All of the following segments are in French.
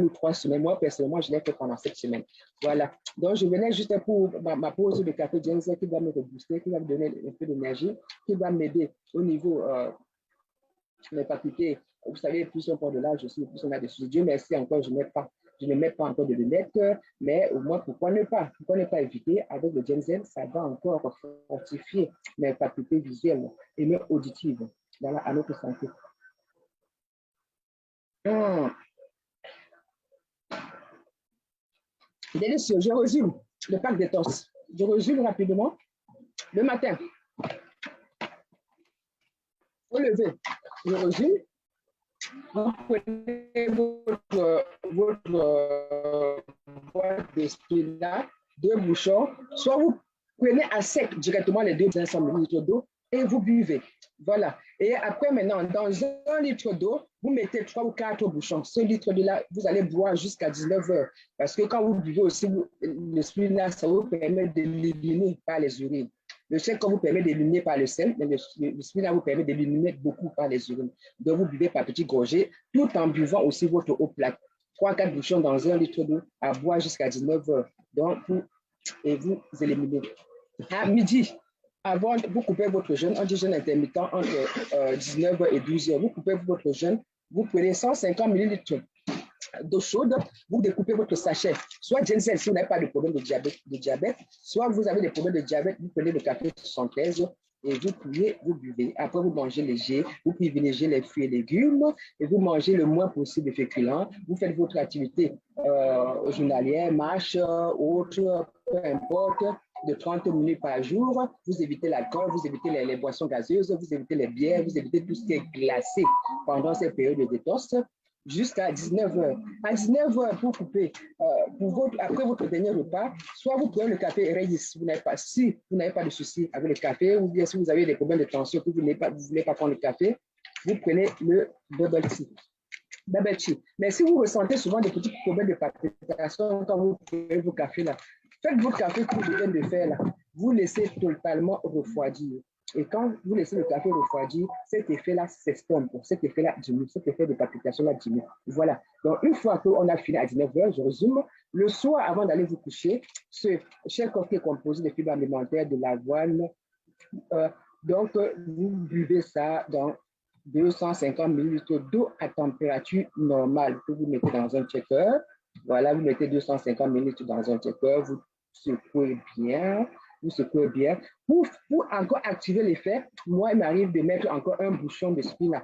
ou 3 semaines. Moi, personnellement, je l'ai fait pendant 7 semaines. Voilà. Donc, je venais juste pour ma pause de café ginseng qui va me rebooster, qui va me donner un peu d'énergie, qui va m'aider au niveau mes facultés. Vous savez, plus on prend de l'âge aussi, plus on a des soucis. Dieu merci encore, je ne mets pas encore de lunettes, mais au moins, pourquoi ne pas éviter avec le ginseng, ça va encore fortifier mes facultés visuelles et mes auditives à notre santé. Délicieux, je résume le pack détox. Je résume rapidement. Le matin, au lever, je résume. Vous prenez votre boîte de spinach, 2 bouchons, soit vous prenez à sec directement les 500 ml d'eau et vous buvez. Voilà. Et après, maintenant, dans 1 litre d'eau, vous mettez 3 ou 4 bouchons. Ce litre de là, vous allez boire jusqu'à 19 heures. Parce que quand vous buvez aussi, le spinach, ça vous permet d'éliminer par les urines. Le chèque vous permet d'éliminer par le sel, mais le spinach vous permet d'éliminer beaucoup par les urines. Donc, vous buvez par petites gorgées, tout en buvant aussi votre eau plate. 3-4 bouchons dans 1 litre d'eau à boire jusqu'à 19 heures. Donc, et vous éliminez. À midi, avant, vous coupez votre jeûne, on dit jeûne intermittent entre 19 heures et 12 heures. Vous coupez votre jeûne, vous prenez 150 ml d'eau chaude, vous découpez votre sachet. Soit ginseng si vous n'avez pas de problème de diabète, soit vous avez des problèmes de diabète, vous prenez le café 73 et vous priez, vous buvez. Après, vous mangez léger, vous privilégiez les fruits et légumes et vous mangez le moins possible de féculents. Vous faites votre activité journalière, marche, autre, peu importe, de 30 minutes par jour. Vous évitez l'alcool, vous évitez les boissons gazeuses, vous évitez les bières, vous évitez tout ce qui est glacé pendant cette période de détox. Jusqu'à 19 heures. À 19 heures, vous coupez, après votre dernier repas, soit vous prenez le café Reyes, si vous n'avez pas de souci avec le café, ou bien si vous avez des problèmes de tension, que vous ne voulez pas prendre le café, vous prenez le bubble tea. Mais si vous ressentez souvent des petits problèmes de palpitation quand vous prenez vos cafés là, faites votre café comme je viens de faire là, vous laissez totalement refroidir. Et quand vous laissez le café refroidir, cet effet-là s'estompe, cet effet-là diminue, cet effet de palpitation-là diminue. Voilà. Donc, une fois qu'on a fini à 19 heures, je résume, le soir, avant d'aller vous coucher, ce chèque qui est composé de fibres alimentaires, de l'avoine, donc, vous buvez ça dans 250 ml d'eau à température normale que vous mettez dans un checker. Voilà, vous mettez 250 ml dans un checker, vous secouez bien. Vous secouez bien. Pour encore activer l'effet, moi, il m'arrive de mettre encore un bouchon de spinach.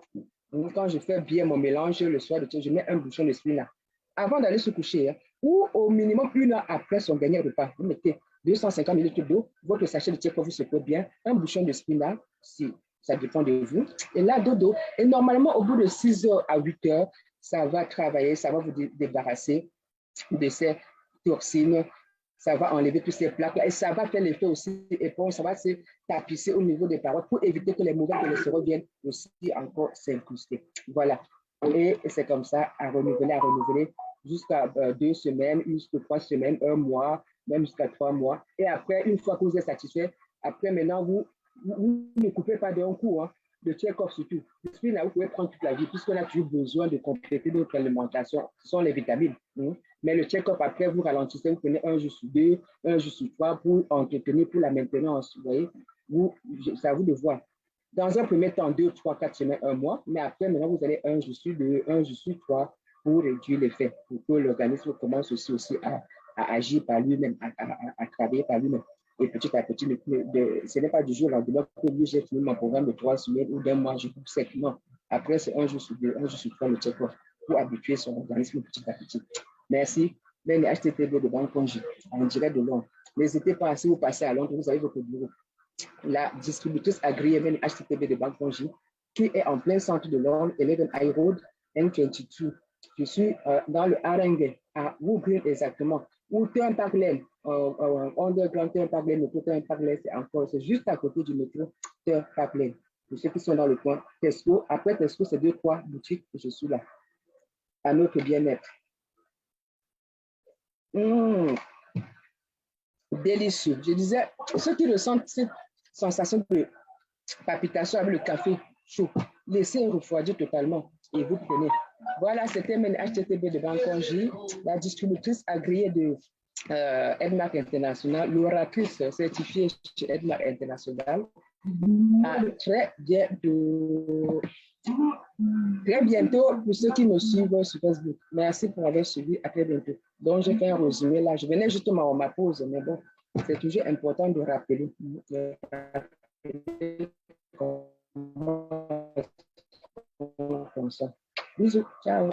Quand je fais bien mon mélange le soir, je mets un bouchon de spinach. Avant d'aller se coucher, ou au minimum 1 heure après son dernier repas, vous mettez 250 ml d'eau, votre sachet de checker, vous secouez bien, un bouchon de spinach, si ça dépend de vous, et là, dodo. Et normalement, au bout de 6 heures à 8 heures, ça va travailler, ça va vous débarrasser de ces toxines. Ça va enlever tous ces plaques et ça va faire l'effet aussi éponge, ça va se tapisser au niveau des parois pour éviter que les mauvais cholestérol viennent aussi encore s'incruster. Voilà. Et c'est comme ça à renouveler jusqu'à 2 semaines, jusqu'à 3 semaines, 1 mois, même jusqu'à 3 mois. Et après, une fois que vous êtes satisfait, après maintenant, vous ne coupez pas d'un coup, hein, le check-off surtout. Là, vous pouvez prendre toute la vie puisqu'on a toujours besoin de compléter notre alimentation. Ce sont les vitamines. Mais le check-up, après, vous ralentissez, vous prenez 1 jour sur 2, 1 jour sur 3 pour entretenir, pour la maintenance. Vous voyez, c'est à vous de voir. Dans un premier temps, 2, 3, 4 semaines, 1 mois. Mais après, maintenant, vous allez 1 jour sur 2, 1 jour sur 3 pour réduire l'effet, pour que l'organisme commence aussi à agir par lui-même, à travailler par lui-même. Et petit à petit, ce n'est pas du jour au lendemain que j'ai fini mon programme de 3 semaines ou d'1 mois, je coupe sec. Non. Après, c'est 1 jour sur 2, 1 jour sur 3 le check-up pour habituer son organisme petit à petit. Merci. Même HTTP de Banque Congé, en direct de Londres. N'hésitez pas, si vous passez à Londres, vous avez votre bureau. La distributrice agréée même HTTP de Banque Congé, qui est en plein centre de Londres, 11 High Road, N22. Je suis dans le Haringey, à Woodgreen exactement, ou Turn Park Lane, Underground Turn Park Lane, métro Turn Park Lane, c'est juste à côté du métro Turn Park Lane. Pour ceux qui sont dans le coin, Tesco, après Tesco, c'est 2-3 boutiques que je suis là, à notre bien-être. Délicieux. Je disais, ceux qui ressentent cette sensation de palpitation avec le café chaud, laissez refroidir totalement et vous prenez Voilà, c'était mon HTTP de Banconji, la distributrice agréée de Edmark International, l'oratrice certifiée chez Edmark International. À très bientôt. Très bientôt pour ceux qui me suivent sur Facebook. Merci pour avoir suivi. À très bientôt. Donc, j'ai fait un résumé là. Je venais justement à ma pause, mais bon, c'est toujours important de rappeler. Comme ça. Bisous. Ciao.